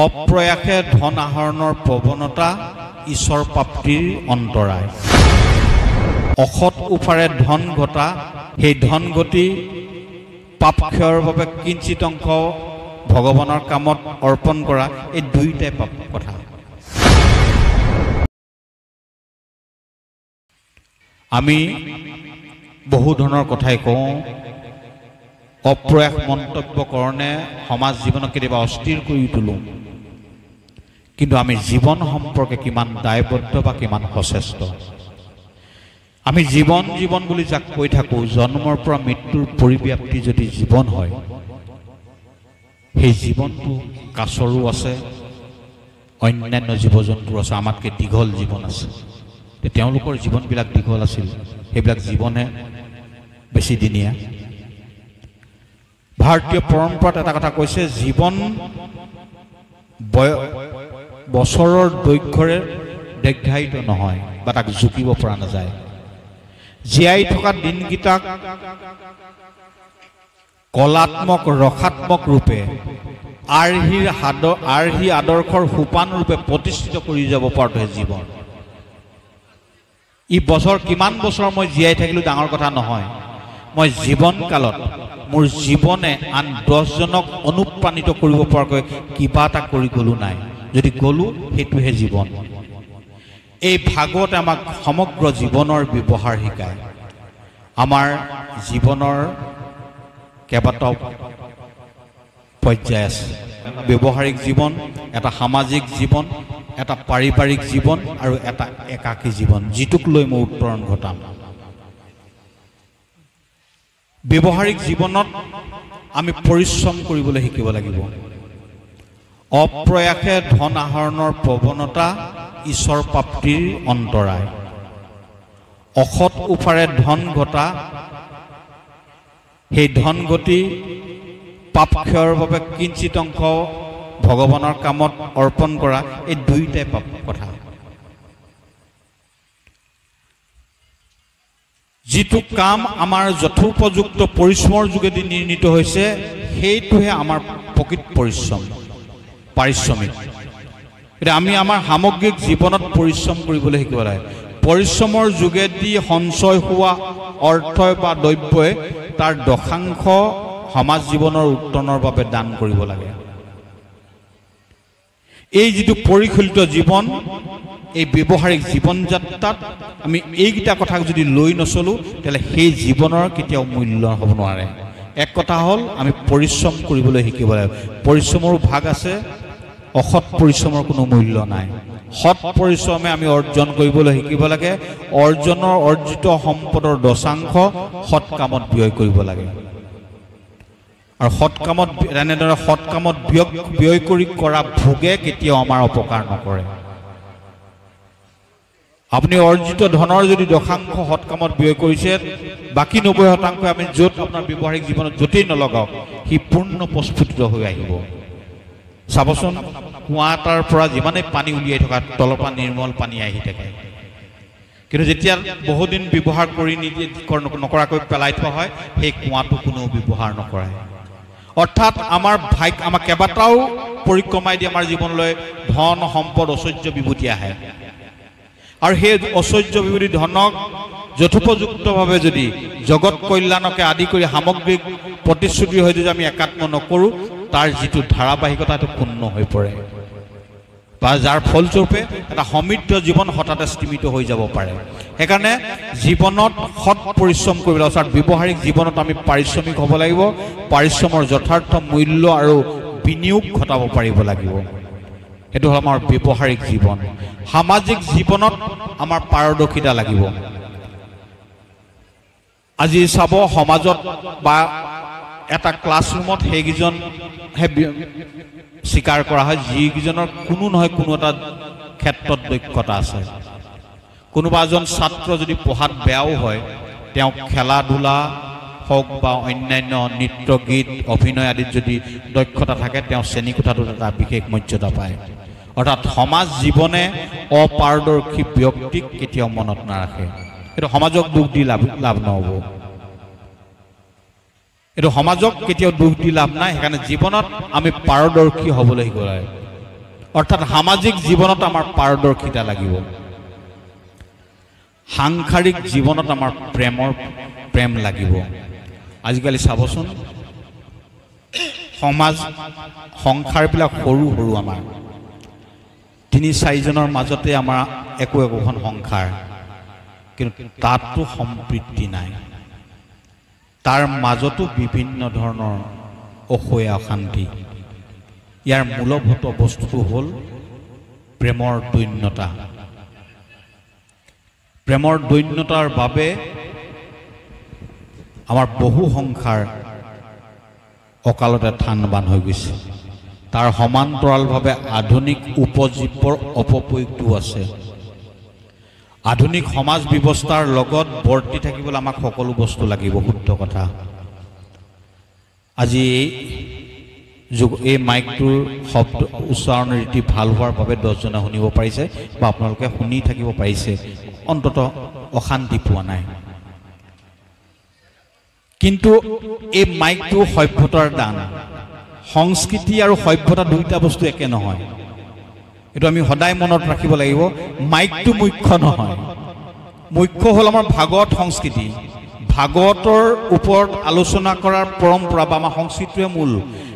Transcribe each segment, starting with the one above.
অপ্ৰয়াসে ধন আহৰণৰ প্ৰৱণতা ঈশ্বৰ প্ৰাপ্তিৰ অন্তৰায়। অসৎ উপাৰে ধন ঘটা, সেই ধন ঘটি পাপ ক্ষয়ৰ বাবে কিঞ্চিত অংশ ভগৱানৰ কামত অৰ্পণ কৰা, এই দুইটাই পাপ কথা। আমি বহু ধৰণৰ কথাই কওঁ, অপ্ৰয়াস মন্তব্য কাৰণে সমাজ জীৱনক কেতিয়াবা অস্থিৰ কৰি তোলোঁ, কিন্তু আমি জীৱন সম্পৰ্কে কিমান দায়বদ্ধ বা কিমান সচেষ্ট। আমি জীৱন জীৱন বুলি যাক কৈ থাকোঁ, জন্মৰ পৰা মৃত্যুৰ পৰিব্যাপ্তি যদি জীৱন হয়, সেই জীৱনটো কাছৰো আছে, অন্যান্য জীৱ জন্তুৰ আছে, আমাতকৈ দীঘল জীৱন আছে। তেওঁলোকৰ জীৱনবিলাক দীঘল আছিল, সেইবিলাক জীৱনে বেছিদিনীয়া। ভাৰতীয় পৰম্পৰাত এটা কথা কৈছে, জীৱন বছৰৰ দৈৰ্ঘ্যৰে দীৰ্ঘায়িত নহয় বা তাক জুকিব পৰা নাযায়। জীয়াই থকা দিনকেইটাক কলাত্মক ৰসাত্মক ৰূপে আৰ্হি আদৰ্শৰ সোপান ৰূপে প্ৰতিষ্ঠিত কৰি যাব পৰাটোহে জীৱন। ই বছৰ কিমান বছৰ মই জীয়াই থাকিলোঁ ডাঙৰ কথা নহয়, মই জীৱন কালত মোৰ জীৱনে আন 10জনক অনুপ্ৰাণিত কৰিব পৰাকৈ কিবা এটা কৰি গ'লোঁ নাই, যদি গ'লোঁ সেইটোহে জীৱন। এই ভাগৱতে আমাক সমগ্ৰ জীৱনৰ ব্যৱহাৰ শিকায়। আমাৰ জীৱনৰ কেইবাটাও পৰ্যায় আছে, ব্যৱহাৰিক জীৱন, এটা সামাজিক জীৱন, এটা পাৰিবাৰিক জীৱন আৰু এটা একাকী জীৱন, যিটোক লৈ মই উত্তৰণ ঘটাম। ব্যৱহাৰিক জীৱনত আমি পৰিশ্ৰম কৰিবলৈ শিকিব লাগিব। অপ্ৰয়াসে ধন আহৰণৰ প্ৰৱণতা ঈশ্বৰ প্ৰাপ্তিৰ অন্তৰায়। অসৎ উপাৰে ধন ঘটা, সেই ধন ঘটি পাপ ক্ষয়ৰ বাবে কিঞ্চিত অংশ ভগৱানৰ কামত অৰ্পণ কৰা, এই দুইটাই পাপ কথা। যিটো কাম আমাৰ যথোপযুক্ত পৰিশ্ৰমৰ যোগেদি নিৰ্ণীত হৈছে, সেইটোহে আমাৰ প্ৰকৃত পাৰিশ্ৰমিক। এতিয়া আমি আমাৰ সামগ্ৰিক জীৱনত পৰিশ্ৰম কৰিবলৈ শিকিব লাগে। পৰিশ্ৰমৰ যোগেদি সঞ্চয় হোৱা অৰ্থ বা দ্ৰব্যই তাৰ দশাংশ সমাজ জীৱনৰ উত্তৰণৰ বাবে দান কৰিব লাগে। এই যিটো পৰিশীলিত জীৱন, এই ব্যৱহাৰিক জীৱন যাত্ৰাত আমি এইকেইটা কথা যদি লৈ নচলোঁ, তেতিয়াহ'লে সেই জীৱনৰ কেতিয়াও মূল্য হ'ব নোৱাৰে। এক কথা হ'ল, আমি পৰিশ্ৰম কৰিবলৈ শিকিব লাগে। পৰিশ্ৰমৰো ভাগ আছে, অসৎ পৰিশ্ৰমৰ কোনো মূল্য নাই। সৎ পৰিশ্ৰমে আমি অৰ্জন কৰিবলৈ শিকিব লাগে। অৰ্জিত সম্পদৰ দশাংশ সৎ কামত ব্যয় কৰিব লাগে। আৰু এনেদৰে সৎ কামত ব্যয় কৰি কৰা ভোগে কেতিয়াও আমাৰ অপকাৰ নকৰে। আপুনি অৰ্জিত ধনৰ যদি দশাংশ সৎ কামত ব্যয় কৰিছে, বাকী 90% আমি য'ত আপোনাৰ ব্যৱহাৰিক জীৱনত য'তেই নলগাওক, সি পূৰ্ণ প্ৰস্ফুটিত হৈ আহিব। চাবচোন, কুঁৱা এটাৰ পৰা যিমানেই পানী উলিয়াই থকা, তলৰ পৰা নিৰ্মল পানী আহি থাকে, কিন্তু যেতিয়া বহুদিন ব্যৱহাৰ কৰি নকৰাকৈ পেলাই থোৱা হয়, সেই কুঁৱাটো কোনেও ব্যৱহাৰ নকৰে। অৰ্থাৎ আমাৰ কেইবাটাও পৰিক্ৰমাই দি আমাৰ জীৱনলৈ ধন সম্পদ ঐশ্বৰ্য বিভূতি আহে, আৰু সেই ঐশ্বৰ্য বিভূতি ধনক যথোপযুক্তভাৱে যদি জগত কল্যাণকে আদি কৰি সামগ্ৰিক প্ৰতিশ্ৰুতি হৈ যদি আমি একাত্ম নকৰোঁ, তাৰ যিটো ধাৰাবাহিকতা সেইটো ক্ষুণ্ণ হৈ পৰে, বা যাৰ ফলস্বৰূপে এটা সমৃদ্ধ জীৱন হঠাতে স্তিমিত হৈ যাব পাৰে। সেইকাৰণে জীৱনত সৎ পৰিশ্ৰম কৰিব লাগিব। অৰ্থাৎ ব্যৱহাৰিক জীৱনত আমি পাৰিশ্ৰমিক হ'ব লাগিব, পাৰিশ্ৰমৰ যথাৰ্থ মূল্য আৰু বিনিয়োগ ঘটাব পাৰিব লাগিব। সেইটো হ'ল আমাৰ ব্যৱহাৰিক জীৱন। সামাজিক জীৱনত আমাৰ পাৰদৰ্শিতা লাগিব। আজি চাব, সমাজত বা এটা ক্লাছৰুমত সেইকেইজনহে স্বীকাৰ কৰা হয় যিকেইজনৰ কোনো নহয় কোনো এটা ক্ষেত্ৰত দক্ষতা আছে। কোনোবা এজন ছাত্ৰ যদি পঢ়াত বেয়াও হয়, তেওঁ খেলা ধূলা হওক বা অন্যান্য নৃত্য গীত অভিনয় আদিত যদি দক্ষতা থাকে, তেওঁ শ্ৰেণীকোঠাটোত এটা বিশেষ মৰ্যাদা পায়। অৰ্থাৎ সমাজ জীৱনে অপাৰদৰ্শী ব্যক্তিক কেতিয়াও মনত নাৰাখে। এইটো সমাজক দুখ দি লাভ নহ'ব। এইটো সমাজক কেতিয়াও দুখ দি লাভ নাই। সেইকাৰণে জীৱনত আমি পাৰদৰ্শী হ'বলৈ শিকিব লাগে। অৰ্থাৎ সামাজিক জীৱনত আমাৰ পাৰদৰ্শিতা লাগিব, সাংসাৰিক জীৱনত আমাৰ প্ৰেম লাগিব। আজিকালি চাবচোন সমাজ সংসাৰবিলাক সৰু সৰু, আমাৰ ৩-৪জনৰ মাজতে আমাৰ একোখন সংসাৰ, কিন্তু তাতো সম্প্ৰীতি নাই, তাৰ মাজতো বিভিন্ন ধৰণৰ অসূয়া অশান্তি। ইয়াৰ মূলভূত বস্তুটো হ'ল প্ৰেমৰ দৈন্যতা। প্ৰেমৰ দৈন্যতাৰ বাবে আমাৰ বহু সংসাৰ অকালতে থান-বান হৈ গৈছে। তাৰ সমান্তৰালভাৱে আধুনিক উপজীৱ্যৰ অপপ্ৰয়োগটো আছে। আধুনিক সমাজ ব্যৱস্থাৰ লগত বৰ্তি থাকিবলৈ আমাক সকলো বস্তু লাগিব, শুদ্ধ কথা। আজি এই মাইকটোৰ শব্দ উচ্চাৰণ ৰীতি ভাল হোৱাৰ বাবে 10জনে শুনিব পাৰিছে বা আপোনালোকে শুনি থাকিব পাৰিছে, অন্ততঃ অশান্তি পোৱা নাই। কিন্তু এই মাইকটো সভ্যতাৰ দান। সংস্কৃতি আৰু সভ্যতা দুইটা বস্তু একে নহয়, এইটো আমি সদায় মনত ৰাখিব লাগিব। মাইকটো মুখ্য নহয়, মুখ্য হ'ল আমাৰ ভাগৱত সংস্কৃতি। ভাগৱতৰ ওপৰত আলোচনা কৰাৰ পৰম্পৰা বা আমাৰ সংস্কৃতিটোৱে মূল,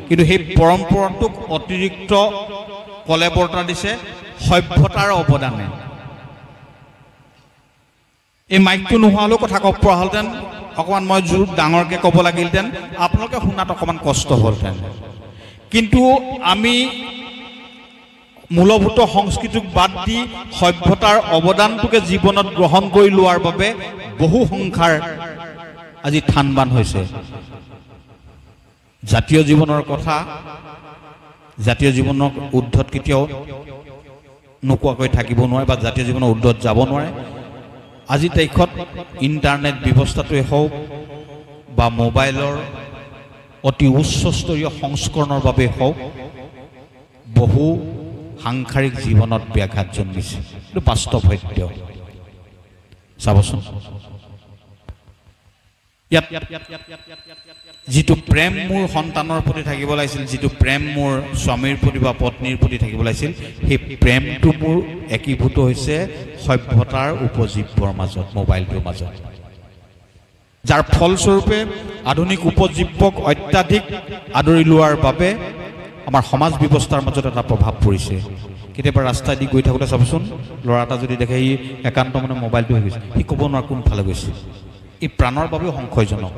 কিন্তু সেই পৰম্পৰাটোক অতিৰিক্ত কলেবৰ্তা দিছে সভ্যতাৰ অৱদানে। এই মাইকটো নোহোৱালৈও কথা ক'ব পৰা হ'লহেঁতেন, অকণমান মই জোৰ ডাঙৰকৈ ক'ব লাগিলহেঁতেন, আপোনালোকে শুনাত অকণমান কষ্ট হ'লহেঁতেন। কিন্তু আমি মূলভূত সংস্কৃতিক বাদ দি সভ্যতাৰ অৱদানটোকে জীৱনত গ্ৰহণ কৰি লোৱাৰ বাবে বহু সংসাৰ আজি থান-বান হৈছে। জাতীয় জীৱনৰ কথা, জাতীয় জীৱনৰ ঊৰ্ধত কেতিয়াও নোকোৱাকৈ থাকিব নোৱাৰে বা জাতীয় জীৱনৰ ঊৰ্ধত যাব নোৱাৰে। আজিৰ তাৰিখত ইণ্টাৰনেট ব্যৱস্থাটোৱে হওক বা মোবাইলৰ অতি উচ্চস্তৰীয় সংস্কৰণৰ বাবে হওক, বহু সাংসাৰিক জীৱনত ব্যাঘাত জন্মিছে। এইটো বাস্তৱ সত্য। চাবচোন, ইয়াত যিটো প্ৰেম মোৰ সন্তানৰ প্ৰতি থাকিব লাগিছিল, যিটো প্ৰেম মোৰ স্বামীৰ প্ৰতি বা পত্নীৰ প্ৰতি থাকিব লাগিছিল, সেই প্ৰেমটো মোৰ একীভূত হৈছে সভ্যতাৰ উপজীৱ্যৰ মাজত, মোবাইলটোৰ মাজত। যাৰ ফলস্বৰূপে আধুনিক উপজীৱ্যক অত্যাধিক আদৰি লোৱাৰ বাবে আমাৰ সমাজ ব্যৱস্থাৰ মাজত এটা প্ৰভাৱ পৰিছে। কেতিয়াবা ৰাস্তা দি গৈ থাকোঁতে চাবচোন, ল'ৰা এটা যদি দেখে সি একান্ত মানে মোবাইলটো হৈ গৈছে, সি ক'ব নোৱাৰে কোনফালে গৈছে। এই প্ৰাণৰ বাবেও সংশয়জনক।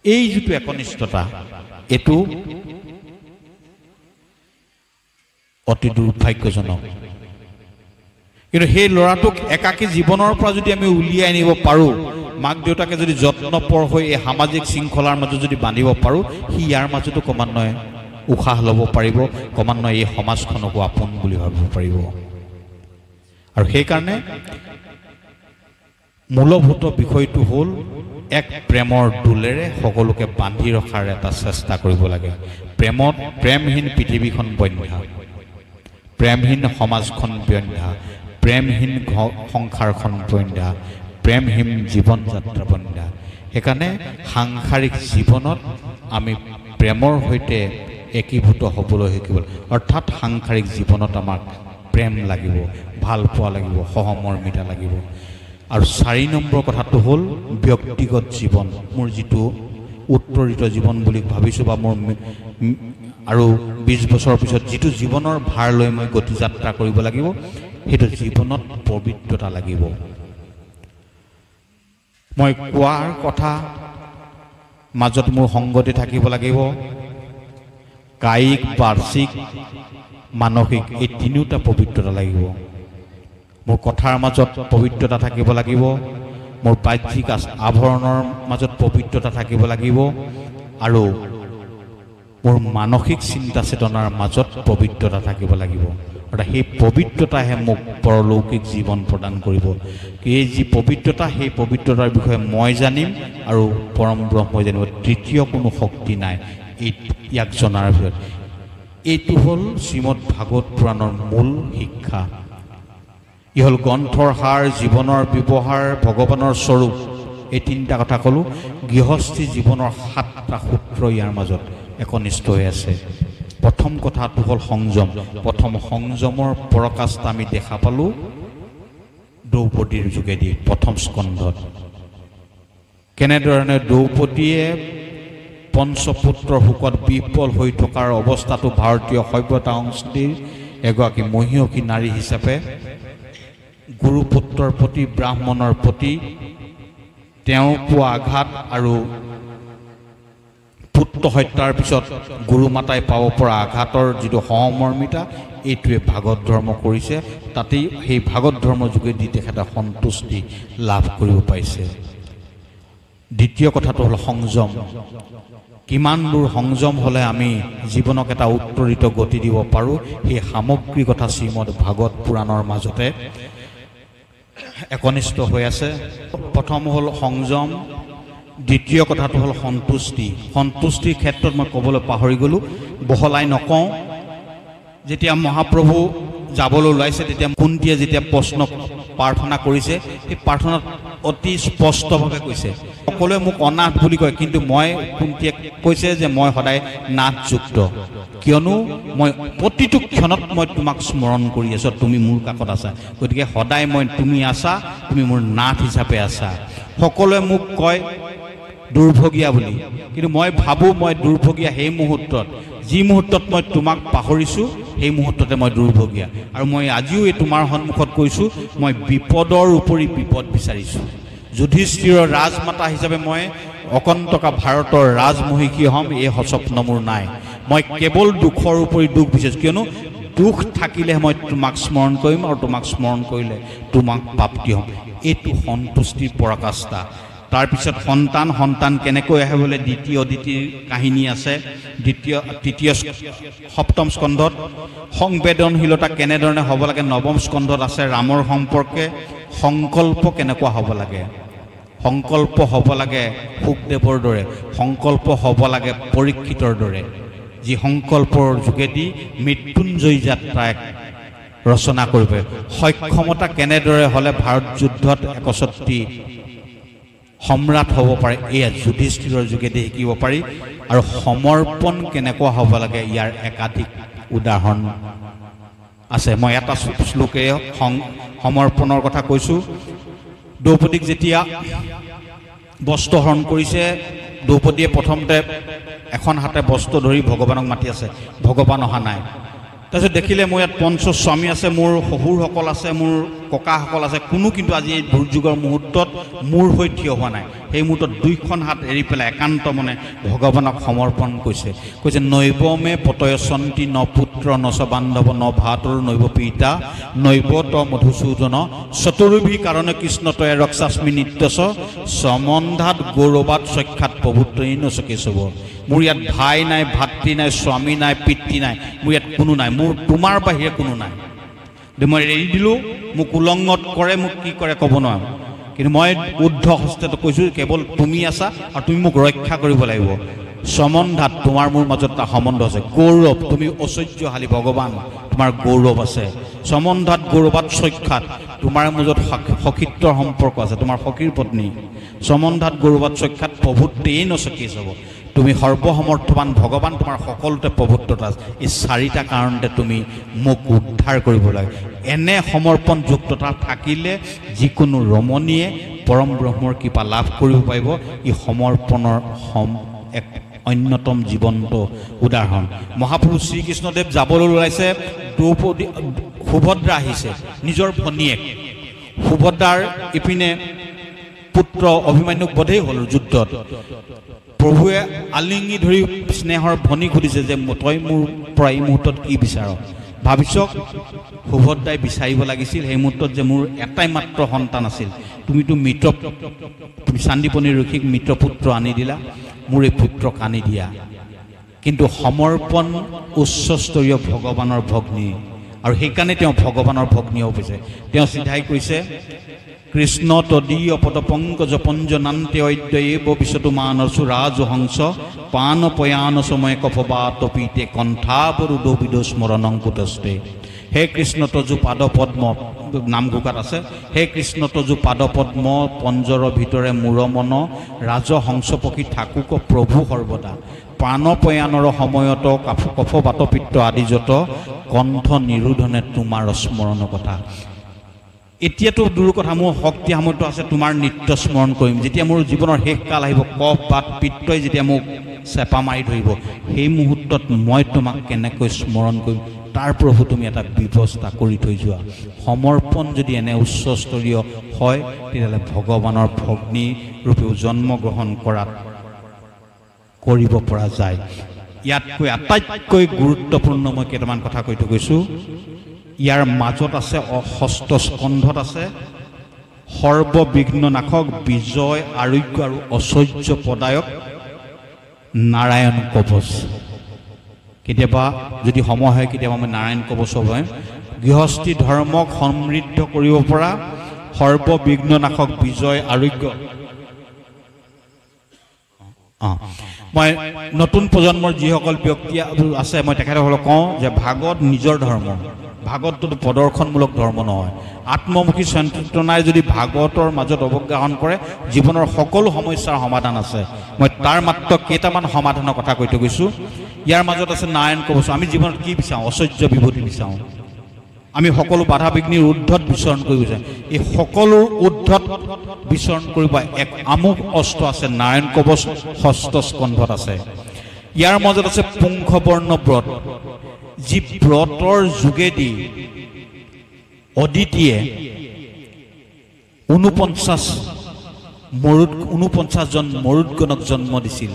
এই যিটো একনিষ্ঠতা, এইটো অতি দুৰ্ভাগ্যজনক। কিন্তু সেই ল'ৰাটোক একাকী জীৱনৰ পৰা যদি আমি উলিয়াই আনিব পাৰোঁ, মাক দেউতাকে যদি যত্নপৰ হৈ এই সামাজিক শৃংখলাৰ মাজত যদি বান্ধিব পাৰোঁ, সি ইয়াৰ মাজতো ক্ৰমান্বয়ে উশাহ ল'ব পাৰিব, ক্ৰমান্বয়ে এই সমাজখনকো আপোন বুলি ভাবিব পাৰিব। আৰু সেইকাৰণে মূলভূত বিষয়টো হ'ল এক প্ৰেমৰ দোলেৰে সকলোকে বান্ধি ৰখাৰ এটা চেষ্টা কৰিব লাগে। প্ৰেমহীন পৃথিৱীখন বন্ধ্যা, প্ৰেমহীন সমাজখন বন্ধ্যা, প্ৰেমহীন সংসাৰখন বন্ধ্যা, প্ৰেমহীন জীৱন যাত্ৰা বন্ধ্যা। সেইকাৰণে সাংসাৰিক জীৱনত আমি প্ৰেমৰ সৈতে একীভূত হ'বলৈ শিকিব, অৰ্থাৎ সাংসাৰিক জীৱনত আমাক প্ৰেম লাগিব, ভাল পোৱা লাগিব, সহমৰ্মিতা লাগিব। আৰু 4 নম্বৰ কথাটো হ'ল ব্যক্তিগত জীৱন। মোৰ যিটো উত্তৰিত জীৱন বুলি ভাবিছোঁ বা মোৰ আৰু 20 বছৰৰ পিছত যিটো জীৱনৰ ভাৰ লৈ মই গতি যাত্ৰা কৰিব লাগিব, সেইটো জীৱনত পবিত্ৰতা লাগিব। মই কোৱাৰ কথা মাজত মোৰ সংগতি থাকিব লাগিব। কায়িক, বাৰ্ষিক, মানসিক, এই তিনিওটা পবিত্ৰতা লাগিব। মোৰ কথাৰ মাজত পবিত্ৰতা থাকিব লাগিব, মোৰ বাহ্যিক আভৰণৰ মাজত পবিত্ৰতা থাকিব লাগিব, আৰু মোৰ মানসিক চিন্তা চেতনাৰ মাজত পবিত্ৰতা থাকিব লাগিব। অৰ্থাৎ সেই পবিত্ৰতাহে মোক পৰলৌকিক জীৱন প্ৰদান কৰিব। এই যি পবিত্ৰতা, সেই পবিত্ৰতাৰ বিষয়ে মই জানিম আৰু পৰম ব্ৰহ্মই জানিব। তৃতীয় কোনো শক্তি নাই ইয়াক জনাৰ ভিতৰত। এইটো হ'ল শ্ৰীমদ ভাগৱত পুৰাণৰ মূল শিক্ষা। ই হ'ল গ্ৰন্থৰ সাৰ, জীৱনৰ ব্যৱহাৰ, ভগৱানৰ স্বৰূপ। এই 3টা কথা ক'লোঁ। গৃহস্থী জীৱনৰ 7টা সূত্ৰ ইয়াৰ মাজত একনিষ্ঠ হৈ আছে। প্ৰথম কথাটো হ'ল সংযম। প্ৰথম সংযমৰ পৰাকাষ্ঠা আমি দেখা পালোঁ দ্ৰৌপদীৰ যোগেদি প্ৰথম স্কন্ধত। কেনেধৰণে দ্ৰৌপদীয়ে পঞ্চপুত্ৰৰ শোকত বিফল হৈ থকাৰ অৱস্থাটো ভাৰতীয় সভ্যতা সংস্কৃতিৰ এগৰাকী মহিয়সী নাৰী হিচাপে গুৰুপুত্ৰৰ প্ৰতি, ব্ৰাহ্মণৰ প্ৰতি তেওঁ পোৱা আঘাত আৰু পুত্ৰ হত্যাৰ পিছত গুৰুমাতাই পাব পৰা আঘাতৰ যিটো সহমৰ্মিতা, এইটোৱে ভাগৱত ধৰ্ম কৰিছে। তাতেই সেই ভাগৱত ধৰ্মৰ যোগেদি তেখেতে সন্তুষ্টি লাভ কৰিব পাৰিছে। দ্বিতীয় কথাটো হ'ল সংযম। কিমান দূৰ সংযম হ'লে আমি জীৱনক এটা উত্তৰিত গতি দিব পাৰোঁ, সেই সামগ্ৰিক কথা শ্ৰীমদ ভাগৱত পুৰাণৰ মাজতে একনিষ্ঠ হৈ আছে। প্ৰথম হ'ল সংযম, দ্বিতীয় কথাটো হ'ল সন্তুষ্টি। সন্তুষ্টিৰ ক্ষেত্ৰত মই ক'বলৈ পাহৰি গ'লোঁ, বহলাই নকওঁ। যেতিয়া মহাপ্ৰভু যাবলৈ ওলাইছে তেতিয়া কুন্তীয়ে যেতিয়া প্ৰশ্ন প্ৰাৰ্থনা কৰিছে, সেই প্ৰাৰ্থনাত অতি স্পষ্টভাৱে কৈছে, সকলোৱে মোক অনাথ বুলি কয়, কিন্তু মই কুন্তীয়ে কৈছে যে মই সদায় নাথযুক্ত, কিয়নো মই প্ৰতিটো ক্ষণত মই তোমাক স্মৰণ কৰি আছোঁ, তুমি মোৰ কাষত আছা। গতিকে সদায় তুমি আছা, তুমি মোৰ নাথ হিচাপে আছা। সকলোৱে মোক কয় দুৰ্ভগীয়া বুলি, কিন্তু মই ভাবোঁ মই দুৰ্ভগীয়া সেই মুহূৰ্তত, যি মুহূৰ্তত মই তোমাক পাহৰিছোঁ সেই মুহূৰ্ততে মই দুৰ্ভগীয়া। আৰু মই আজিও এই তোমাৰ সন্মুখত কৈছোঁ, মই বিপদৰ উপৰি বিপদ বিচাৰিছোঁ। যুধিষ্ঠিৰৰ ৰাজমাতা হিচাপে মই অকণ্টকা ভাৰতৰ ৰাজমহিষী হ'ম, এই স্বপ্ন মোৰ নাই। মই কেৱল দুখৰ উপৰি দুখ বিচাৰিছোঁ, কিয়নো দুখ থাকিলেহে মই তোমাক স্মৰণ কৰিম, আৰু তোমাক স্মৰণ কৰিলে তোমাক প্ৰাপ্তি হ'ম। এইটো সন্তুষ্টিৰ পৰাকাষ্ঠা। তাৰপিছত সন্তান কেনেকৈ আহে বোলে দ্বিতীয় কাহিনী আছে, তৃতীয় সপ্তম স্কন্ধত। সংবেদনশীলতা কেনেধৰণে হ'ব লাগে নৱম স্কন্ধত আছে। ৰামৰ সম্পৰ্কে সংকল্প কেনেকুৱা হ'ব লাগে, সংকল্প হ'ব লাগে শুকদেৱৰ দৰে, সংকল্প হ'ব লাগে পৰীক্ষিতৰ দৰে, যি সংকল্পৰ যোগেদি মৃত্যুঞ্জয়ী যাত্ৰা এক ৰচনা কৰিব। সক্ষমতা কেনেদৰে হ'লে ভাৰত যুদ্ধত একচ্ছত্ৰী সম্ৰাট হ'ব পাৰে, এয়া যুধিষ্ঠিৰৰ যোগেদি শিকিব পাৰি। আৰু সমৰ্পণ কেনেকুৱা হ'ব লাগে, ইয়াৰ একাধিক উদাহৰণ আছে। মই এটা শ্লোকে সমৰ্পণৰ কথা কৈছোঁ। দ্ৰৌপদীক যেতিয়া বস্ত্ৰ হৰণ কৰিছে, দ্ৰৌপদীয়ে প্ৰথমতে এখন হাতে বস্ত্ৰ ধৰি ভগৱানক মাতি আছে, ভগৱান অহা নাই। তাৰপিছত দেখিলে মোৰ ইয়াত পঞ্চস্বামী আছে, মোৰ শহুৰসকল আছে, মোৰ ককাসকল আছে, কোনো কিন্তু আজি এই দুৰ্যোগৰ মুহূৰ্তত মোৰ হৈ থিয় হোৱা নাই। সেই মুহূৰ্তত দুইখন হাত এৰি পেলাই একান্ত মনে ভগৱানক সমৰ্পণ কৈছে নৈবমে পতয়সন্তি ন পুত্ৰ ন চ বান্ধৱ ন ভাতৰ নৈব পিতা নৈব ত মধুসূদন চতুৰ্ভি কাৰণে কৃষ্ণ তয়ে ৰক্ষাস্মি নিত্যস সমন্ধাত গৌৰৱাত সখ্যাত প্ৰভুত্বই নচকে চব। মোৰ ইয়াত ভাই নাই, ভাতৃ নাই, স্বামী নাই, পিতৃ নাই, মোৰ ইয়াত কোনো নাই, মোৰ তোমাৰ বাহিৰে কোনো নাই। মই এৰি দিলোঁ, মোক উলংঘন কৰে, মোক কি কৰে ক'ব নোৱাৰোঁ, কিন্তু মই উদ্ধ হস্তেটো কৈছোঁ কেৱল তুমি আছা আৰু তুমি মোক ৰক্ষা কৰিব লাগিব। সমন্ধাত তোমাৰ মোৰ মাজত এটা সম্বন্ধ আছে। গৌৰৱ, তুমি ঐশ্বৰ্যশালী ভগৱান, তোমাৰ গৌৰৱ আছে। সমন্ধাত গৌৰৱাত সখ্যাত, তোমাৰ মাজত সখীত্বৰ সম্পৰ্ক আছে, তোমাৰ সখীৰ পত্নী। সমন্ধাত গৌৰৱাত সখ্যাত প্ৰভুত্বেই নচকি চাব, তুমি সৰ্বসমৰ্থৱান ভগৱান, তোমাৰ সকলোতে প্ৰভুত্বতা আছে। এই চাৰিটা কাৰণতে তুমি মোক উদ্ধাৰ কৰিব লাগে। এনে সমৰ্পণযুক্ততা থাকিলে যিকোনো ৰমণীয়ে পৰম ব্ৰহ্মৰ কৃপা লাভ কৰিব পাৰিব। ই সমৰ্পণৰ এক অন্যতম জীৱন্ত উদাহৰণ। মহাপুৰুষ শ্ৰীকৃষ্ণদেৱ যাবলৈ ওলাইছে, দ্ৰৌপদী সুভদ্ৰা আহিছে, নিজৰ ভনীয়েক সুভদ্ৰাৰ ইপিনে পুত্ৰ অভিমন্যুক বধেই হ'ল যুদ্ধত। প্ৰভুৱে আলিঙি ধৰি স্নেহৰ ভনী সুধিছে যে তই মোৰ পৰা এই মুহূৰ্তত কি বিচাৰ। ভাবিছক সুভদ্ৰাই বিচাৰিব লাগিছিল সেই মুহূৰ্তত যে মোৰ এটাই মাত্ৰ সন্তান আছিল, তুমিতো চান্দিপনীৰ ঋষিক মিত্ৰপুত্ৰ আনি দিলা, মোৰ এই পুত্ৰক আনি দিয়া। কিন্তু সমৰ্পণ উচ্চস্তৰীয় ভগৱানৰ ভগ্নী, আৰু সেইকাৰণে তেওঁ ভগৱানৰ ভগ্নীও কৈছে। তেওঁ চিধাই কৈছে কৃষ্ণ তদীয় পদ পংকজ পঞ্জনান্তে অদ্যয়েব বিশতু মানসু ৰাজহংস পান পয়ান সময় কফবাত পীতে কণ্ঠাবৰুদ বিদ স্মৰণং কুতস্তে। হে কৃষ্ণ তজু পাদ পদ্ম, নামঘোষাত আছে, হে কৃষ্ণ তজু পাদ পদ্ম পঞ্জৰৰ ভিতৰে মূৰ মন ৰাজহংস পক্ষী থাকুক প্ৰভু সৰ্বদা। প্ৰাণপয়ানৰ সময়ত কফ বাতপিত্ত আদি যত কণ্ঠ নিৰোধনে তোমাৰ স্মৰণ কথা। এতিয়াতো দূৰ কথা, মোৰ শক্তি সামৰ্থ্য আছে তোমাৰ নিত্য স্মৰণ কৰিম। যেতিয়া মোৰ জীৱনৰ শেষ কাল আহিব, কফ বাত পিত্তই যেতিয়া মোক চেপা মাৰি ধৰিব, সেই মুহূৰ্তত মই তোমাক কেনেকৈ স্মৰণ কৰিম, তাৰ প্ৰভু তুমি এটা ব্যৱস্থা কৰি থৈ যোৱা। সমৰ্পণ যদি এনে উচ্চস্তৰীয় হয়, তেতিয়াহ'লে ভগৱানৰ ভগ্নী ৰূপেও জন্মগ্ৰহণ কৰাত কৰিব পৰা যায়। ইয়াতকৈ আটাইতকৈ গুৰুত্বপূৰ্ণ মই কেইটামান কথা কৈ থৈ গৈছোঁ। ইয়াৰ মাজত আছে ষষ্ঠ স্কন্ধত আছে সৰ্ববিঘ্ন নাশক, বিজয়, আৰোগ্য আৰু ঐশ্বৰ্য প্ৰদায়ক নাৰায়ণ কৱচ। কেতিয়াবা যদি সময় হয়, কেতিয়াবা মই নাৰায়ণ কৱচ হয়। গৃহস্থী ধৰ্মক সমৃদ্ধ কৰিব পৰা সৰ্ববিঘ্ন নাশক, বিজয়, আৰোগ্য। মই নতুন প্ৰজন্মৰ যিসকল ব্যক্তি আছে, মই তেখেতসকলক কওঁ যে ভাগৱত নিজৰ ধৰ্ম, ভাগৱতটো প্ৰদৰ্শনমূলক ধৰ্ম নহয়। আত্মমুখী চেতনাই যদি ভাগৱতৰ মাজত অৱগাহন কৰে, জীৱনৰ সকলো সমস্যাৰ সমাধান আছে। মই তাৰ মাত্ৰ কেইটামান সমাধানৰ কথা কৈ থৈ গৈছোঁ। ইয়াৰ মাজত আছে নাৰায়ণ কৱচ। আমি জীৱনত কি বিচাৰোঁ? ঐশ্বৰ্য বিভূতি বিচাৰোঁ। আমি সকলো বাধা বিঘ্নিৰ ঊৰ্ধত বিচৰণ কৰিব বিচাৰোঁ। এই সকলো ঊৰ্ধত বিচৰণ কৰিব এক আমোঘ অস্ত্ৰ আছে, নাৰায়ণ কৱচ ষষ্ঠ স্কন্ধত আছে। ইয়াৰ মাজত আছে পুংখবৰ্ণ ব্ৰত, যি ব্ৰতৰ যোগেদি অদিতিয়ে 49জন মৰুদগণক জন্ম দিছিল,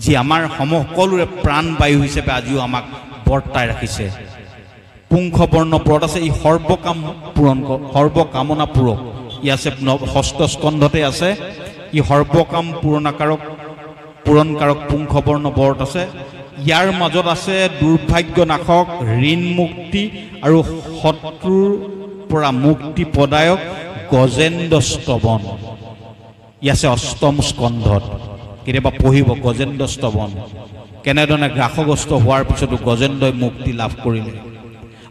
যি আমাৰ সকলোৰে প্ৰাণবায়ু হিচাপে আজিও আমাক বৰ্তাই ৰাখিছে। পুংখবৰ্ণ ব্ৰত আছে, ই সৰ্বকামনা পূৰক। ই আছে ষষ্ঠ স্কন্ধতে আছে। ই সৰ্বকাম পূৰণকাৰক পুংখবৰ্ণ ব্ৰত আছে। ইয়াৰ মাজত আছে দুৰ্ভাগ্য নাশক, ঋণ মুক্তি আৰু শত্ৰুৰ পৰা মুক্তি প্ৰদায়ক গজেন্দ্ৰ স্তৱন। ই আছে অষ্টম স্কন্ধত। কেতিয়াবা পঢ়িব গজেন্দ্ৰ স্তৱন, কেনেধৰণে গ্ৰাসগ্ৰস্ত হোৱাৰ পিছতো গজেন্দ্ৰই মুক্তি লাভ কৰিলে।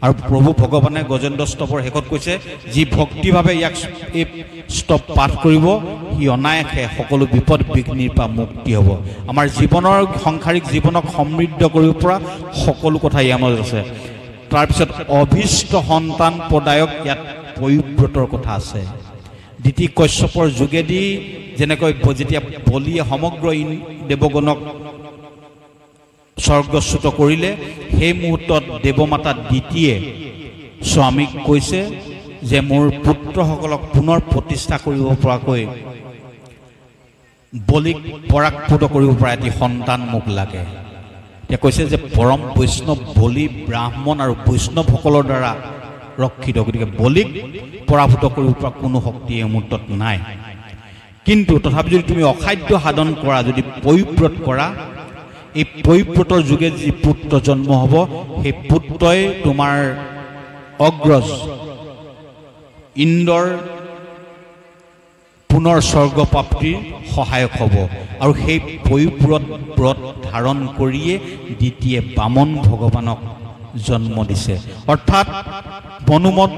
আৰু প্ৰভু ভগৱানে গজেন্দ্ৰ স্তৱৰ শেষত কৈছে, যি ভক্তিভাৱে ইয়াক এই স্তৱ পাঠ কৰিব, সি অনায়াসে সকলো বিপদ বিঘ্নিৰ পৰা মুক্তি হ'ব। আমাৰ জীৱনৰ সাংসাৰিক জীৱনক সমৃদ্ধ কৰিব পৰা সকলো কথা ইয়াৰ মাজত আছে। তাৰপিছত অভীষ্ট সন্তান প্ৰদায়ক ইয়াত পবিব্ৰতৰ কথা আছে। দ্বিতীয় কশ্যপৰ যোগেদি যেনেকৈ যেতিয়া বলিয়ে সমগ্ৰ দেৱগণক স্বৰ্গচ্যুত কৰিলে, সেই মুহূৰ্তত দেৱমাতা দ্বিতীয়ে স্বামীক কৈছে যে মোৰ পুত্ৰসকলক পুনৰ প্ৰতিষ্ঠা কৰিব পৰাকৈ বলিক পৰাভূত কৰিব পৰা এটি সন্তান মোক লাগে। এতিয়া কৈছে যে পৰম বৈষ্ণৱ বলি ব্ৰাহ্মণ আৰু বৈষ্ণৱসকলৰ দ্বাৰা ৰক্ষিত, গতিকে বলিক পৰাভূত কৰিব পৰা কোনো শক্তি এই মুহূৰ্তত নাই। কিন্তু তথাপি যদি তুমি অসাধ্য সাধন কৰা, যদি পবিব্ৰত কৰা, এই পবিব্ৰতৰ যোগে যি পুত্ৰ জন্ম হ'ব, সেই পুত্ৰই তোমাৰ অগ্ৰজ ইন্দ্ৰৰ পুনৰ স্বৰ্গপ্ৰাপ্তিৰ সহায়ক হ'ব। আৰু সেই পবিব্ৰত ব্ৰত ধাৰণ কৰিয়ে দ্বিতীয়ে বামন ভগৱানক জন্ম দিছে। অৰ্থাৎ মনোমত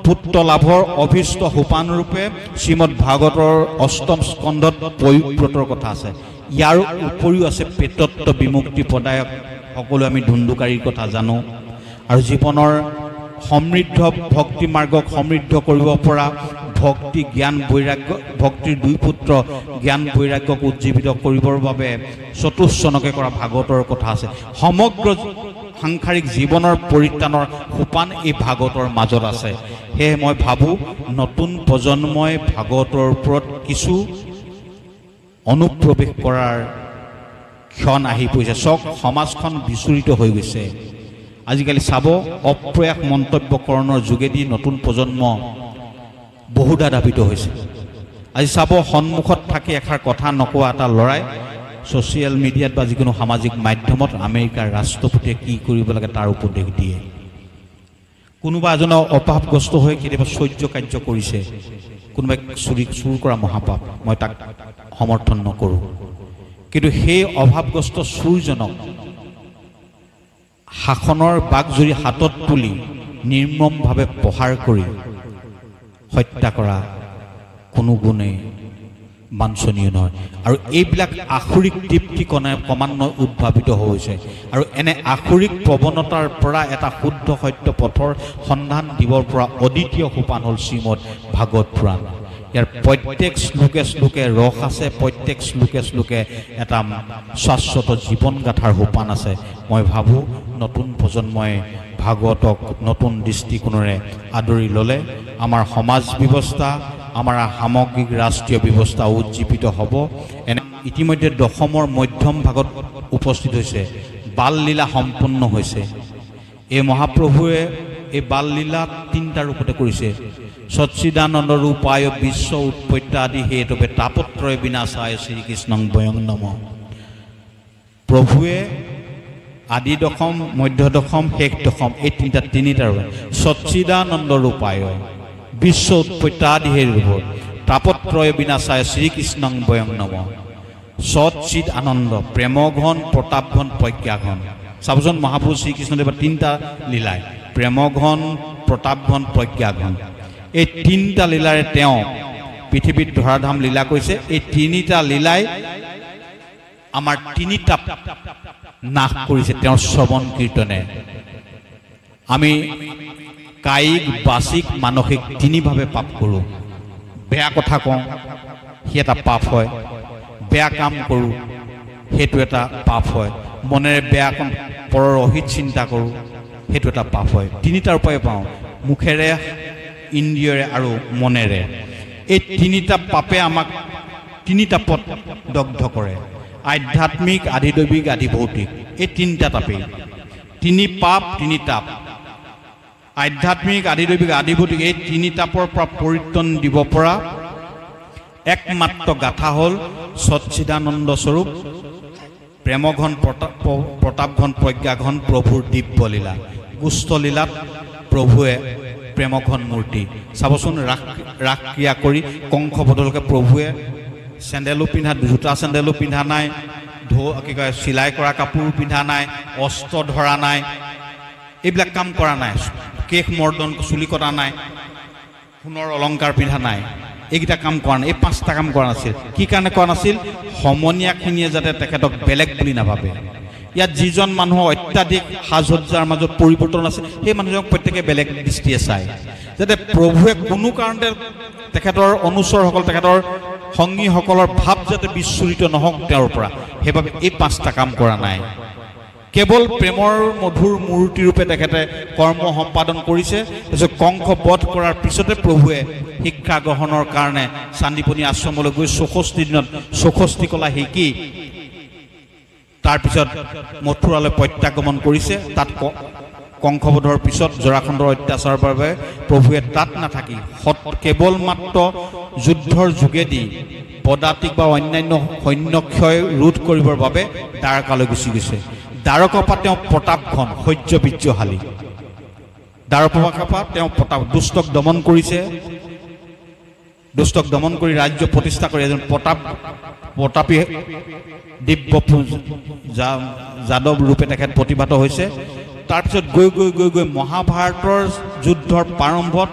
পুত্ৰ লাভৰ অভীষ্ট সোপানৰূপে শ্ৰীমদ ভাগৱতৰ অষ্টম স্কন্ধত পবিব্ৰতৰ কথা আছে। ইয়াৰ উপৰিও আছে পেটত্ব বিমুক্তি প্ৰদায়ক। সকলো আমি ধুন্দুকাৰীৰ কথা জানো। আৰু জীৱনৰ সমৃদ্ধ ভক্তি মাৰ্গক সমৃদ্ধ কৰিব পৰা ভক্তি জ্ঞান বৈৰাগ্য, ভক্তিৰ দুই পুত্ৰ জ্ঞান বৈৰাগ্যক উজ্জীৱিত কৰিবৰ বাবে চতুষ্চনকে কৰা ভাগৱতৰ কথা আছে। সমগ্ৰ সাংসাৰিক জীৱনৰ পৰিত্ৰাণৰ সোপান এই ভাগৱতৰ মাজত আছে। সেয়ে মই ভাবোঁ নতুন প্ৰজন্মই ভাগৱতৰ ওপৰত কিছু অনুপ্ৰৱেশ কৰাৰ ক্ষণ আহি পৰিছে। চক সমাজখন বিচূৰিত হৈ গৈছে। আজিকালি চাব, অপ্ৰয়াস মন্তব্যকৰণৰ যোগেদি নতুন প্ৰজন্ম বহুধা ধাবিত হৈছে। আজি চাব, সন্মুখত থাকি এষাৰ কথা নকোৱা এটা ল'ৰাই ছ'চিয়েল মিডিয়াত বা যিকোনো সামাজিক মাধ্যমত আমেৰিকাৰ ৰাষ্ট্ৰপতিয়ে কি কৰিব লাগে তাৰ উপদেশ দিয়ে। কোনোবা এজনৰ অপাপগ্ৰস্ত হৈ কেতিয়াবা শৌৰ্য কাৰ্য কৰিছে, কোনোবাই চুৰ কৰা মহাপাপ, মই তাক সমৰ্থন নকৰোঁ। কিন্তু সেই অভাৱগ্ৰস্ত চুৰজনক শাসনৰ বাঘজুৰি হাতত তুলি নিৰ্মমভাৱে প্ৰহাৰ কৰি হত্যা কৰা কোনো গুণেই বাঞ্ছনীয় নহয়। আৰু এইবিলাক আসুৰিক তৃপ্তি ক্ৰমান্বয়ে উদ্ভাৱিত হৈছে আৰু এনে আসুৰিক প্ৰৱণতাৰ পৰা এটা শুদ্ধ সত্য পথৰ সন্ধান দিবৰ পৰা অদ্বিতীয় সোপান হ'ল শ্ৰীমদ ভাগৱত পুৰাণ। ইয়াৰ প্ৰত্যেক শ্লোকে শ্লোকে ৰস আছে, প্ৰত্যেক শ্লোকে শ্লোকে এটা শাশ্বত জীৱন গাথাৰ সোপান আছে। মই ভাবোঁ নতুন প্ৰজন্মই ভাগৱতক নতুন দৃষ্টিকোণেৰে আদৰি ল'লে আমাৰ সমাজ ব্যৱস্থা, আমাৰ সামগ্ৰিক ৰাষ্ট্ৰীয় ব্যৱস্থা উজ্জীৱিত হ'ব। এনে ইতিমধ্যে দশমৰ মধ্যম ভাগত উপস্থিত হৈছে, বাললীলা সম্পূৰ্ণ হৈছে। এই মহাপ্ৰভুৱে এই বাললীলা তিনিটা ৰূপতে কৰিছে। সচ্চিদানন্দ ৰূপায় বিশ্ব উৎপত্তি আদি হেতুবে তাপত্ৰয় বিনাশায় শ্ৰীকৃষ্ণং বয়ং নম। প্ৰভুৱে আদি দশম, মধ্য দশম, শেষ দশম, এই তিনিটাৰ সচ্চিদানন্দ ৰূপায় বিশ্ব উৎপত্তি আদি হেতুব তাপত্ৰয় বিনাশায় শ্ৰীকৃষ্ণং বয়ং নম। সচ্চিদ আনন্দ, প্ৰেমঘন, প্ৰতাপঘন, প্ৰজ্ঞাঘন। চাবচোন মহাপুৰুষ শ্ৰীকৃষ্ণদেৱৰ তিনিটা লীলাই, প্ৰেমঘন, প্ৰতাপঘন, প্ৰজ্ঞাঘন। এই তিনিটা লীলাৰে তেওঁ পৃথিৱীত ধৰাধাম লীলা কৰিছে। এই তিনিটা লীলাই আমাৰ তিনিটা নাশ কৰিছে তেওঁৰ শ্ৰৱণ কীৰ্তনে। আমি কায়িক, বাচিক, মানসিক তিনিভাৱে পাপ কৰোঁ। বেয়া কথা কওঁ, সি এটা পাপ হয়। বেয়া কাম কৰোঁ, সেইটো এটা পাপ হয়। মনেৰে বেয়া কাম, পৰৰ অহিত চিন্তা কৰোঁ, সেইটো এটা পাপ হয়। তিনিটাৰ উপায় পাওঁ, মুখেৰে, ইন্দ্ৰিয়ৰে আৰু মনেৰে। এই তিনিটা পাপে আমাক তিনিটা পথ দগ্ধ কৰে, আধ্যাত্মিক, আধিদৈৱিক, আধি ভৌতিক। এই তিনিটা তাপেই, তিনি পাপ, তিনি তাপ, আধ্যাত্মিক, আধিদৈৱিক, আধিভৌতিক। এই তিনি তাপৰ পৰা পৰিত্ৰাণ দিব পৰা একমাত্ৰ গাথা হ'ল সচ্চিদানন্দ স্বৰূপ, প্ৰেমঘন, প্ৰতাপঘন, প্ৰজ্ঞাঘন প্ৰভুৰ দিব্যলীলা। গুষ্ঠলীলাত প্ৰভুৱে প্ৰেমঘন মূৰ্তি। চাবচোন ৰাস ক্ৰিয়া কৰি কংস বদলকে প্ৰভুৱে চেণ্ডেলো পিন্ধা, জোতা চেণ্ডেলো পিন্ধা নাই, কি কয় চিলাই কৰা কাপোৰ পিন্ধা নাই, অস্ত্ৰ ধৰা নাই, এইবিলাক কাম কৰা নাই। কেশ মৰ্দন, চুলি কটা নাই, সোণৰ অলংকাৰ পিন্ধা নাই, এইকেইটা কাম কৰা নাই। এই পাঁচটা কাম কৰা নাছিল। কি কাৰণে কৰা নাছিল? সমনীয়াখিনিয়ে যাতে তেখেতক বেলেগ বুলি নাভাবে। ইয়াত যিজন মানুহৰ অত্যাধিক সাজ সজ্জাৰ মাজত পৰিৱৰ্তন আছে, সেই মানুহজনক প্ৰত্যেকে বেলেগ দৃষ্টিয়ে চায়, যাতে প্ৰভুৱে কোনো কাৰণতে তেখেতৰ অনুচৰসকল, তেখেতৰ সংগীসকলৰ ভাৱ যাতে বিচ্ছুৰিত নহওক তেওঁৰ পৰা। সেইবাবে এই পাঁচটা কাম কৰা নাই। কেৱল প্ৰেমৰ মধুৰ মূৰ্তিৰূপে তেখেতে কৰ্ম সম্পাদন কৰিছে। তাৰপিছত কংস বধ কৰাৰ পিছতে প্ৰভুৱে শিক্ষা গ্ৰহণৰ কাৰণে চান্দিপনী আশ্ৰমলৈ গৈ 64 দিনত 64 কলা শিকি তাৰপিছত মথুৰালৈ প্ৰত্যাগমন কৰিছে। তাত কংসবধৰ পিছত জৰাসন্ধৰ অত্যাচাৰৰ বাবে প্ৰভুৱে তাত নাথাকি কেৱল মাত্ৰ যুদ্ধৰ যোগেদি পদাতিক বা অন্যান্য সৈন্যক্ষয় ৰোধ কৰিবৰ বাবে দ্বাৰকালৈ গুচি গৈছে। দ্বাৰকাৰ পৰা তেওঁ প্ৰতাপঘন, শৌৰ্য বীৰ্যশালী। দ্বাৰকাৰ পৰা তেওঁ দুষ্টক দমন কৰিছে। দুষ্টক দমন কৰি ৰাজ্য প্ৰতিষ্ঠা কৰি এজন প্ৰতাপী দিব্য যাদৱ ৰূপে তেখেত প্ৰতিভাত হৈছে। তাৰপিছত গৈ গৈ গৈ গৈ মহাভাৰতৰ যুদ্ধৰ প্ৰাৰম্ভত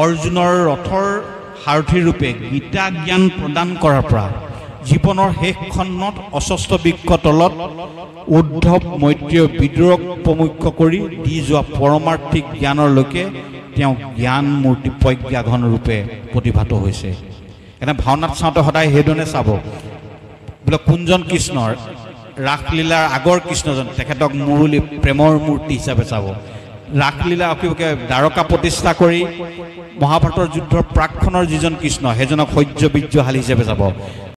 অৰ্জুনৰ ৰথৰ সাৰথী ৰূপে গীতা জ্ঞান প্ৰদান কৰাৰ পৰা জীৱনৰ শেষ খণ্ডত অস্বস্থ বৃক্ষ তলত উদ্ধৱ মৈত্ৰীয় বিদ্ৰোহক প্ৰমুখ কৰি দি যোৱা পৰমাৰ্থিক জ্ঞানৰলৈকে তেওঁ জ্ঞান মূৰ্তি প্ৰজ্ঞাঘন ৰূপে প্ৰতিভাত হৈছে। এনে ভাওনাত চাওঁতে সদায় সেইধৰণে চাব, বোলে কোনজন কৃষ্ণৰ ৰাসলীলাৰ আগৰ কৃষ্ণজন, তেখেতক মুৰুলী প্ৰেমৰ মূৰ্তি হিচাপে চাব। ৰাসলীলা অকিবকে দ্বাৰকা প্ৰতিষ্ঠা কৰি মহাভাৰতৰ যুদ্ধৰ প্ৰাকখনৰ যিজন কৃষ্ণ, সেইজনক শৌৰ্য বীৰ্যশালী হিচাপে চাব।